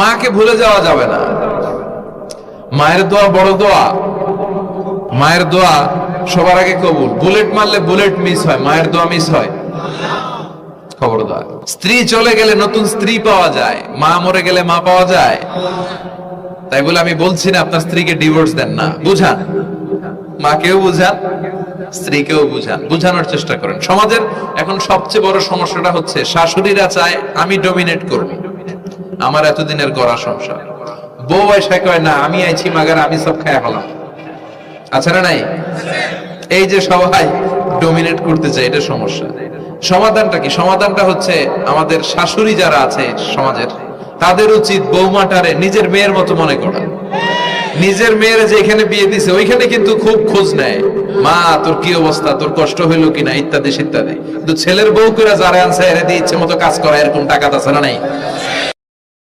মাকে ভুলে যাওয়া যাবে না। মায়ের দোয়া বড় দোয়া। মায়ের দোয়া সবার আগে কবুল। বুলেট মারলে বুলেট মিস হয়, মায়ের দোয়া মিস হয়? খবরদার। স্ত্রী চলে গেলে নতুন স্ত্রী পাওয়া যায়, মা মরে গেলে মা পাওয়া যায়? তাই বলে আমি বলছি না আপনার স্ত্রীকে ডিভোর্স দেন না, বুঝান, মাকেও বুঝান, স্ত্রীকেও বুঝান, বুঝানোর চেষ্টা করেন। সমাজের এখন সবচেয়ে বড় সমস্যাটা হচ্ছে শাশুড়িরা চায় আমি ডমিনেট করব, আমার এতদিনের গড়া সংসার। বউ এসে কয় না আমি আইছি মাগার আমি সব খায়া হলাম। আচ্ছা না নাই? এই যে সবাই ডমিনেট করতে চায়, এটা সমস্যা। সমাধানটা কি? সমাধানটা হচ্ছে আমাদের শাশুড়ি যারা আছে সমাজের, তাদের উচিত বৌমাটারে নিজের মেয়ের মতো মনে করা। নিজের মেয়ের যেখানে বিয়ে দিছে ওইখানে কিন্তু খুব খোঁজ নেয়, মা তোর কি অবস্থা, তোর কষ্ট হইলো কিনা, ইত্যাদি ইত্যাদি। কিন্তু ছেলের বউ করে যারা আনছে এরা দিয়ে ইচ্ছে মতো কাজ করা, এরকম টাকা আছে না নাই?